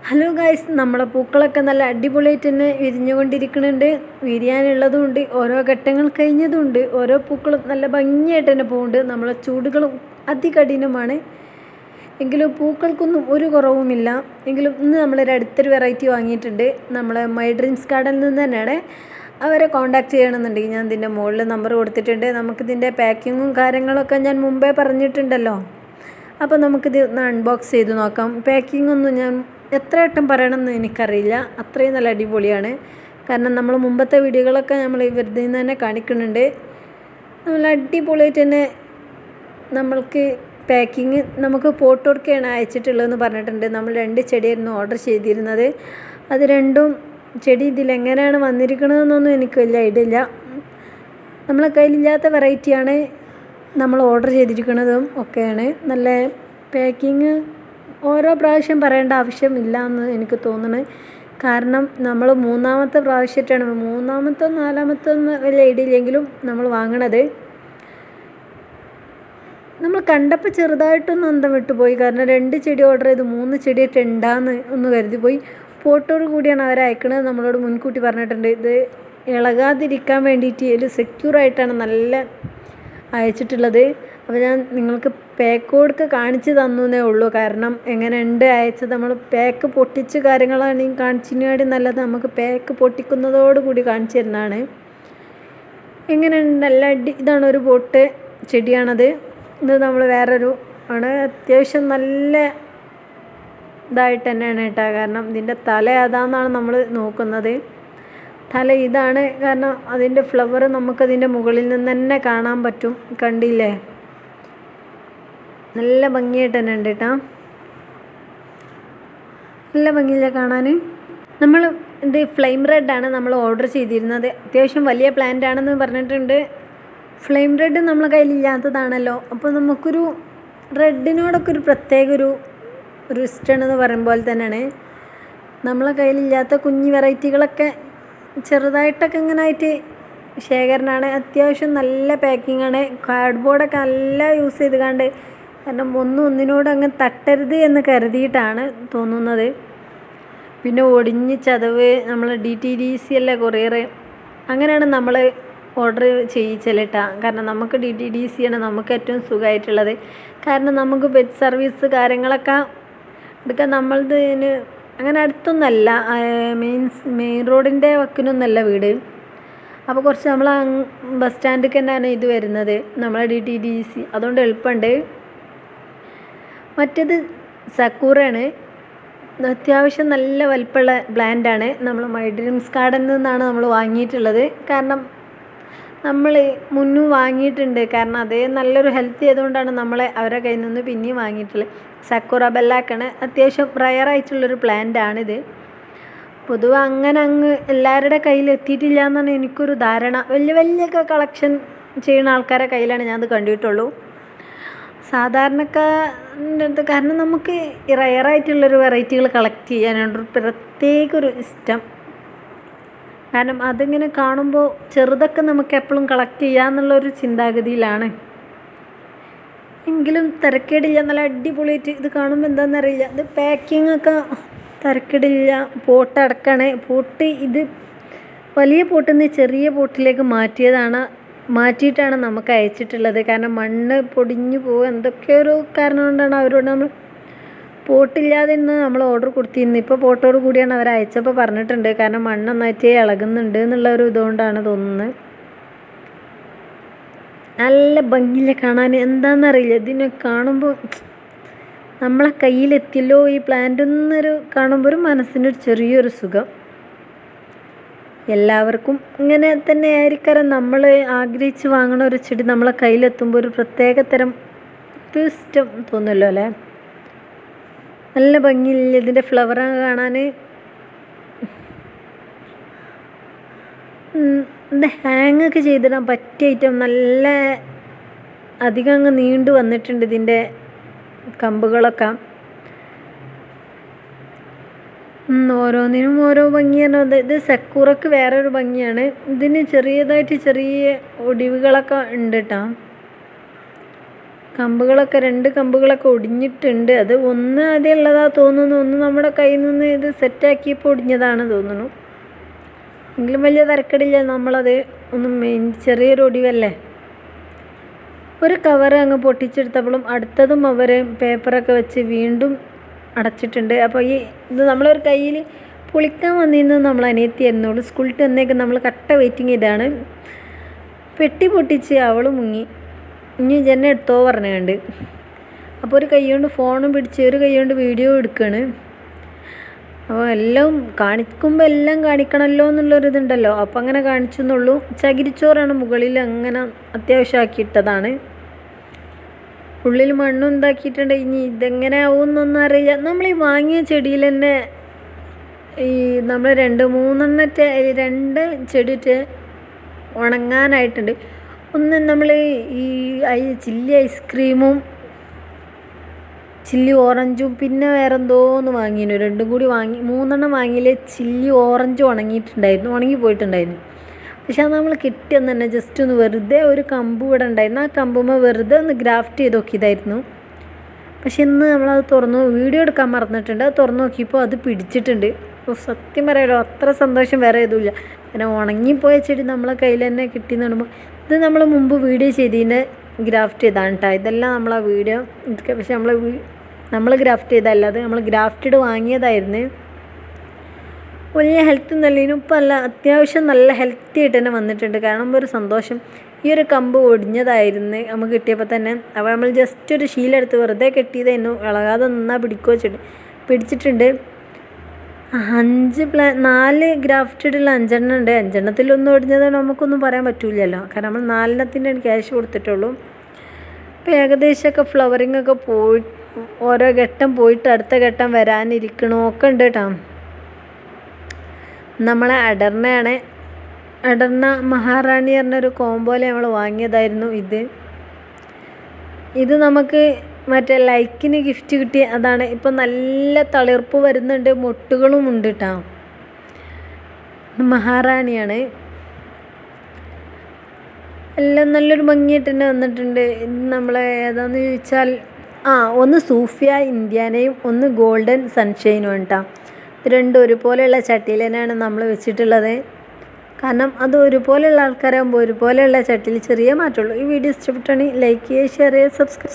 Hello guys, നമ്മളെ പൂക്കളൊക്കെ നല്ല അടിപൊളിയായിട്ട് തന്നെ വിരിഞ്ഞുകൊണ്ടിരിക്കുന്നുണ്ട്. വിരിയാനുള്ളതുമുണ്ട്, ഓരോ ഘട്ടങ്ങൾ കഴിഞ്ഞതുമുണ്ട്. ഓരോ പൂക്കളും നല്ല ഭംഗിയായിട്ട് തന്നെ പോകുന്നുണ്ട്. നമ്മളെ ചൂടുകളും അതികഠിനമാണ്, എങ്കിലും പൂക്കൾക്കൊന്നും ഒരു കുറവുമില്ല. എങ്കിലും ഇന്ന് നമ്മളൊരു അടുത്തൊരു വെറൈറ്റി വാങ്ങിയിട്ടുണ്ട്. നമ്മളെ മൈ ഡ്രീംസ് ഗാർഡനിൽ നിന്ന് തന്നെയാണ്. അവരെ കോൺടാക്ട് ചെയ്യണമെന്നുണ്ടെങ്കിൽ ഞാൻ ഇതിൻ്റെ മുകളിൽ നമ്പർ കൊടുത്തിട്ടുണ്ട്. നമുക്കിതിൻ്റെ പാക്കിങ്ങും കാര്യങ്ങളൊക്കെ ഞാൻ മുമ്പേ പറഞ്ഞിട്ടുണ്ടല്ലോ. അപ്പോൾ നമുക്കിത് ഒന്ന് അൺബോക്സ് ചെയ്ത് നോക്കാം. പാക്കിംഗ് ഒന്നും ഞാൻ എത്ര വട്ടം പറയണമെന്ന് എനിക്കറിയില്ല, അത്രയും നല്ല അടിപൊളിയാണ്. കാരണം നമ്മൾ മുമ്പത്തെ വീഡിയോകളൊക്കെ നമ്മൾ ഇവരുടെ നിന്ന് തന്നെ കാണിക്കുന്നുണ്ട്. നല്ല അടിപൊളിയായിട്ട് തന്നെ നമ്മൾക്ക് പാക്കിങ് നമുക്ക് പോട്ടോർക്കാണ് അയച്ചിട്ടുള്ളതെന്ന് പറഞ്ഞിട്ടുണ്ട്. നമ്മൾ 2 ചെടിയായിരുന്നു ഓർഡർ ചെയ്തിരുന്നത്. അത് രണ്ടും ചെടി ഇതിലെങ്ങനെയാണ് വന്നിരിക്കണതെന്നൊന്നും എനിക്ക് വലിയ ഐഡിയ ഇല്ല. നമ്മളെ കയ്യിലില്ലാത്ത വെറൈറ്റിയാണ് നമ്മൾ ഓർഡർ ചെയ്തിരിക്കുന്നതും ഒക്കെയാണ്. നല്ല പാക്കിങ് ഓരോ പ്രാവശ്യം പറയേണ്ട ആവശ്യമില്ല എന്ന് എനിക്ക് തോന്നുന്നു. കാരണം നമ്മൾ മൂന്നാമത്തെ പ്രാവശ്യമായിട്ടാണ്, മൂന്നാമത്തോ നാലാമത്തോ വലിയ ഐഡിയ ഇല്ലെങ്കിലും നമ്മൾ വാങ്ങണത്. നമ്മൾ കണ്ടപ്പോൾ ചെറുതായിട്ടൊന്നും അന്തം വിട്ടുപോയി. കാരണം 2 ചെടി ഓർഡർ ചെയ്ത് 3 ചെടിയായിട്ട് ഉണ്ടാന്ന് ഒന്ന് കരുതി പോയി. ഫോട്ടോയോട് കൂടിയാണ് അവർ അയക്കണത്. നമ്മളോട് മുൻകൂട്ടി പറഞ്ഞിട്ടുണ്ട്. ഇത് ഇളകാതിരിക്കാൻ വേണ്ടിയിട്ട് ഒരു സെക്യൂറായിട്ടാണ് നല്ല അയച്ചിട്ടുള്ളത്. അപ്പോൾ ഞാൻ നിങ്ങൾക്ക് പാക്കോടൊക്കെ കാണിച്ച് തന്നേ ഉള്ളൂ. കാരണം എങ്ങനെയുണ്ട് അയച്ചത്, നമ്മൾ പാക്ക് പൊട്ടിച്ച് കാര്യങ്ങളാണ് കാണിച്ചിനാടി നല്ലത്. നമുക്ക് പാക്ക് പൊട്ടിക്കുന്നതോടുകൂടി കാണിച്ചു തരുന്നതാണ്. എങ്ങനെയുണ്ട്, നല്ല ഇതാണ് ഒരു പോട്ട് ചെടിയാണത്. ഇത് നമ്മൾ വേറൊരു ആണ്, അത്യാവശ്യം നല്ല ഇതായിട്ട് തന്നെയാണ് കേട്ടോ. കാരണം ഇതിൻ്റെ തല അതാണെന്നാണ് നമ്മൾ നോക്കുന്നത്. തല ഇതാണ്, കാരണം അതിൻ്റെ ഫ്ലവർ നമുക്കതിൻ്റെ മുകളിൽ നിന്ന് തന്നെ കാണാൻ പറ്റും. കണ്ടില്ലേ, നല്ല ഭംഗിയായിട്ട് തന്നെ ഉണ്ട് കേട്ടോ. നല്ല ഭംഗിയില്ല കാണാൻ. നമ്മൾ ഇത് ഫ്ലെയിം റെഡാണ് നമ്മൾ ഓർഡർ ചെയ്തിരുന്നത്. അത്യാവശ്യം വലിയ പ്ലാന്റ് ആണെന്ന് പറഞ്ഞിട്ടുണ്ട്. ഫ്ലെയിം റെഡ് നമ്മളെ കയ്യിലില്ലാത്തതാണല്ലോ. അപ്പോൾ നമുക്കൊരു റെഡിനോടൊക്കെ ഒരു പ്രത്യേക ഒരു ഇഷ്ടമാണെന്ന് പറയുമ്പോൾ തന്നെയാണ്. നമ്മളെ കയ്യിലില്ലാത്ത കുഞ്ഞു വെറൈറ്റികളൊക്കെ ചെറുതായിട്ടൊക്കെ ഇങ്ങനെ ആയിട്ട് ശേഖരണമാണ്. അത്യാവശ്യം നല്ല പാക്കിങ്ങാണ്. കാർഡ് ബോർഡൊക്കെ നല്ല യൂസ് ചെയ്ത് കണ്ട്, കാരണം ഒന്നിനോട് അങ്ങ് തട്ടരുത് എന്ന് കരുതിയിട്ടാണ് തോന്നുന്നത്. പിന്നെ ഒടിഞ്ഞ് ചതവ്, നമ്മൾ DTDC അല്ല കൊറിയർ, അങ്ങനെയാണ് നമ്മൾ ഓർഡർ ചെയ്യിച്ചല്ലേട്ടാ. കാരണം നമുക്ക് DTDC ആണ് നമുക്ക് ഏറ്റവും സുഖമായിട്ടുള്ളത്. കാരണം നമുക്ക് പെറ്റ് സർവീസ് കാര്യങ്ങളൊക്കെ എടുക്കാൻ നമ്മളതിന് അങ്ങനെ അടുത്തൊന്നല്ല, മെയിൻ റോഡിൻ്റെ വക്കിനൊന്നല്ല വീട്. അപ്പോൾ കുറച്ച് നമ്മൾ ബസ് സ്റ്റാൻഡിലേക്ക് തന്നെയാണ് ഇത് വരുന്നത്, നമ്മളെ DTDC. അതുകൊണ്ട് എളുപ്പമുണ്ട്. മറ്റേത് സക്കൂറയാണ്. അത്യാവശ്യം നല്ല വലിപ്പമുള്ള പ്ലാന്റാണ്. നമ്മൾ മൈ ഡ്രീംസ് ഗാർഡനിൽ നിന്നാണ് നമ്മൾ വാങ്ങിയിട്ടുള്ളത്. കാരണം നമ്മൾ മുന്നും വാങ്ങിയിട്ടുണ്ട്. കാരണം അതേ നല്ലൊരു ഹെൽത്തി ആയതുകൊണ്ടാണ് നമ്മളെ അവരുടെ കയ്യിൽ നിന്ന് പിന്നെയും വാങ്ങിയിട്ടുള്ളത്. സക്കുറ ബെല്ലാക്കാണ്. അത്യാവശ്യം റയറായിട്ടുള്ളൊരു പ്ലാന്റാണിത്. പൊതുവെ അങ്ങനെ അങ്ങ് എല്ലാവരുടെ കയ്യിൽ എത്തിയിട്ടില്ല എന്നാണ് എനിക്കൊരു ധാരണ. വലിയൊക്കെ കളക്ഷൻ ചെയ്യുന്ന ആൾക്കാരുടെ കയ്യിലാണ് ഞാനത് കണ്ടിട്ടുള്ളൂ. സാധാരണക്കാരുടെ അടുത്ത്, കാരണം നമുക്ക് റയറായിട്ടുള്ളൊരു വെറൈറ്റികൾ കളക്ട് ചെയ്യാനാണ് പ്രത്യേക ഒരു ഇഷ്ടം. കാരണം അതിങ്ങനെ കാണുമ്പോൾ ചെറുതൊക്കെ നമുക്ക് എപ്പോഴും കളക്ട് ചെയ്യാമെന്നുള്ളൊരു ചിന്താഗതിയിലാണ്. എങ്കിലും തിരക്കേടില്ല, നല്ല അടിപൊളിയായിട്ട് ഇത് കാണുമ്പോൾ എന്താണെന്നറിയില്ല. ഇത് പാക്കിങ്ങൊക്കെ തിരക്കേടില്ല. പോട്ട് അടക്കണേ. പോട്ട് ഇത് വലിയ പോട്ടിൽ നിന്ന് ചെറിയ പോട്ടിലേക്ക് മാറ്റിയിട്ടാണ് നമുക്ക് അയച്ചിട്ടുള്ളത്. കാരണം മണ്ണ് പൊടിഞ്ഞു പോകുക എന്തൊക്കെയോ ഒരു കാരണം കൊണ്ടാണ് അവരോട് നമ്മൾ പോട്ടില്ലാതെ ഇന്ന് നമ്മൾ ഓർഡർ കൊടുത്തിരുന്നു. ഇപ്പോൾ പോട്ടോട് കൂടിയാണ് അവർ അയച്ചപ്പോൾ പറഞ്ഞിട്ടുണ്ട്. കാരണം മണ്ണ് നന്നായിട്ട് ഇളകുന്നുണ്ട് എന്നുള്ളൊരു ഇതുകൊണ്ടാണ് തോന്നുന്നത്. നല്ല ഭംഗിയില്ല കാണാൻ. എന്താണെന്നറിയില്ല, ഇതിനെ കാണുമ്പോൾ നമ്മളെ കയ്യിലെത്തിയല്ലോ ഈ പ്ലാന്റ് എന്നൊരു കാണുമ്പോൾ ഒരു മനസ്സിനൊരു ചെറിയൊരു സുഖം. എല്ലാവർക്കും ഇങ്ങനെ തന്നെ ആയിരിക്കാം. നമ്മൾ ആഗ്രഹിച്ച് വാങ്ങണ ഒരു ചെടി നമ്മളെ കയ്യിലെത്തുമ്പോൾ ഒരു പ്രത്യേക തരം ഇഷ്ടം തോന്നുമല്ലോ അല്ലേ. നല്ല ഭംഗിയില്ല ഇതിൻ്റെ ഫ്ലവർ കാണാൻ. ഇത് ഹാങ്ങൊക്കെ ചെയ്തിടാൻ പറ്റിയ ഐറ്റം. നല്ല അധികം അങ്ങ് നീണ്ടു വന്നിട്ടുണ്ട് ഇതിൻ്റെ കമ്പുകളൊക്കെ. ഓരോന്നിനും ഓരോ ഭംഗിയാണ്. ഇത് സക്കൂറക്ക് വേറൊരു ഭംഗിയാണ്. ഇതിന് ചെറിയ ഒടിവുകളൊക്കെ ഉണ്ട് കേട്ടോ. കമ്പുകളൊക്കെ 2 കമ്പുകളൊക്കെ ഒടിഞ്ഞിട്ടുണ്ട്. അത് ഒന്ന് ആദ്യം ഉള്ളതാ തോന്നുന്നു, ഒന്ന് നമ്മുടെ കയ്യിൽ നിന്ന് ഇത് സെറ്റാക്കിയപ്പോൾ ഒടിഞ്ഞതാണ് തോന്നുന്നു. എങ്കിലും വലിയ തരക്കേടില്ല, നമ്മളത് ഒന്ന് ചെറിയൊരു ഒടിവല്ലേ. ഒരു കവറ് അങ്ങ് പൊട്ടിച്ചെടുത്തപ്പോഴും അടുത്തതും അവർ പേപ്പറൊക്കെ വെച്ച് വീണ്ടും അടച്ചിട്ടുണ്ട്. അപ്പോൾ ഇത് നമ്മളൊരു കയ്യിൽ പൊളിക്കാൻ വന്നിരുന്നത് നമ്മൾ അനിയത്തിയായിരുന്നുള്ളൂ. സ്കൂളിൽ വന്നേക്ക് നമ്മൾ കട്ട വെയിറ്റിംഗ് ചെയ്താണ്. പെട്ടി പൊട്ടിച്ച് അവൾ മുങ്ങി. ഇനി ജന്നെ എടുത്തോ പറഞ്ഞുകൊണ്ട്. അപ്പോൾ ഒരു കൈ കൊണ്ട് ഫോണും പിടിച്ച് ഒരു കൈ കൊണ്ട് വീഡിയോ എടുക്കുകയാണ്. അപ്പോൾ എല്ലാം കാണിക്കുമ്പോൾ എല്ലാം കാണിക്കണമല്ലോ എന്നുള്ളൊരിതുണ്ടല്ലോ, അപ്പോൾ അങ്ങനെ കാണിച്ചു എന്നുള്ളൂ. ചകിരിച്ചോറാണ് മുകളിൽ അങ്ങനെ അത്യാവശ്യം ആക്കിയിട്ടതാണ്. ഉള്ളിൽ മണ്ണും എന്താക്കിയിട്ടുണ്ട്. ഇനി ഇതെങ്ങനെ ആവുമെന്നൊന്നും അറിയില്ല. നമ്മൾ ഈ വാങ്ങിയ ചെടിയിൽ തന്നെ നമ്മൾ 2 ചെടിയിട്ട് ഉണങ്ങാനായിട്ടുണ്ട്. ഒന്ന് നമ്മൾ ചില്ലി ഐസ്ക്രീമും ചില്ലി ഓറഞ്ചും പിന്നെ വേറെന്തോന്ന് വാങ്ങിയിരുന്നു, 2 കൂടി വാങ്ങി 3 വാങ്ങിയില്ലേ. ചില്ലി ഓറഞ്ചും ഉണങ്ങിപ്പോയിട്ടുണ്ടായിരുന്നു. പക്ഷെ അത് നമ്മൾ കിട്ടിയെന്ന് തന്നെ ജസ്റ്റ് ഒന്ന് വെറുതെ ഒരു കമ്പ് ഇവിടെ ഉണ്ടായിരുന്നു, ആ കമ്പുമ്പോൾ വെറുതെ ഒന്ന് ഗ്രാഫ്റ്റ് ചെയ്ത് നോക്കിയതായിരുന്നു. പക്ഷെ ഇന്ന് നമ്മളത് വീഡിയോ എടുക്കാൻ മറന്നിട്ടുണ്ട്. അത് തുറന്ന് നോക്കിയപ്പോൾ അത് പിടിച്ചിട്ടുണ്ട്. അപ്പോൾ സത്യം പറയാലോ, അത്ര സന്തോഷം വേറെ ഏതുമില്ല. പിന്നെ ഉണങ്ങിപ്പോയ ചെടി നമ്മളെ കയ്യിൽ തന്നെ കിട്ടിയെന്ന് പറയുമ്പോൾ, ഇത് നമ്മൾ മുമ്പ് വീഡിയോ ചെയ്തതിൻ്റെ ഗ്രാഫ്റ്റ് ചെയ്താണ് കേട്ടോ. ഇതെല്ലാം നമ്മളാ വീഡിയോ ഇതൊക്കെ. പക്ഷെ നമ്മൾ ഗ്രാഫ്റ്റ് ചെയ്തതല്ല, അത് നമ്മൾ ഗ്രാഫ്റ്റഡ് വാങ്ങിയതായിരുന്നു. വലിയ ഹെൽത്ത് നല്ലതിനും ഇപ്പം അത്യാവശ്യം നല്ല ഹെൽത്തി ആയിട്ട് തന്നെ വന്നിട്ടുണ്ട്. കാരണം ഒരു സന്തോഷം. ഈ ഒരു കമ്പ് ഒടിഞ്ഞതായിരുന്നു നമുക്ക് കിട്ടിയപ്പോൾ തന്നെ. അപ്പോൾ നമ്മൾ ജസ്റ്റ് ഒരു ശീലെടുത്ത് വെറുതെ കെട്ടിയതായിരുന്നു. ഇളകാതെ നിന്നാൽ പിടിച്ചിട്ടുണ്ട്. 4 ഗ്രാഫ്റ്റഡുള്ള 5 ഉണ്ട്. 5 ഒടിഞ്ഞത് നമുക്കൊന്നും പറയാൻ പറ്റില്ലല്ലോ, കാരണം നമ്മൾ 4 ക്യാഷ് കൊടുത്തിട്ടുള്ളൂ. ഇപ്പോൾ ഏകദേശമൊക്കെ ഫ്ലവറിങ് ഒക്കെ ഓരോ ഘട്ടം പോയിട്ട് അടുത്ത ഘട്ടം വരാനിരിക്കണമൊക്കെ ഉണ്ട് കേട്ടോ. നമ്മളെ അടർന്ന മഹാറാണി പറഞ്ഞൊരു കോമ്പോയിൽ നമ്മൾ വാങ്ങിയതായിരുന്നു ഇത് നമുക്ക് മറ്റേ ലൈക്കിന് ഗിഫ്റ്റ് കിട്ടിയ അതാണ്. ഇപ്പം നല്ല തളിർപ്പ് വരുന്നുണ്ട്, മൊട്ടുകളും ഉണ്ട് കേട്ടോ. മഹാറാണിയാണ്. എല്ലാം നല്ലൊരു ഭംഗിയായിട്ട് തന്നെ വന്നിട്ടുണ്ട്. ഇത് നമ്മളെ ഏതാണെന്ന് ചോദിച്ചാൽ ഒന്ന് സൂഫിയ ഇന്ത്യാനയും ഒന്ന് ഗോൾഡൻ സൺഷൈനും കേട്ടോ. ഇത് 2 ഒരുപോലെയുള്ള ചട്ടിയിൽ തന്നെയാണ് നമ്മൾ വെച്ചിട്ടുള്ളത്. കാരണം അത് ഒരുപോലെയുള്ള ആൾക്കാരാകുമ്പോൾ ഒരുപോലെയുള്ള ചട്ടിയിൽ ചെറിയ മാറ്റമുള്ളൂ. ഈ വീഡിയോ ഇഷ്ടപ്പെട്ടാണെങ്കിൽ ലൈക്ക് ചെയ്യുക, ഷെയർ ചെയ്യുക, സബ്സ്ക്രൈബ്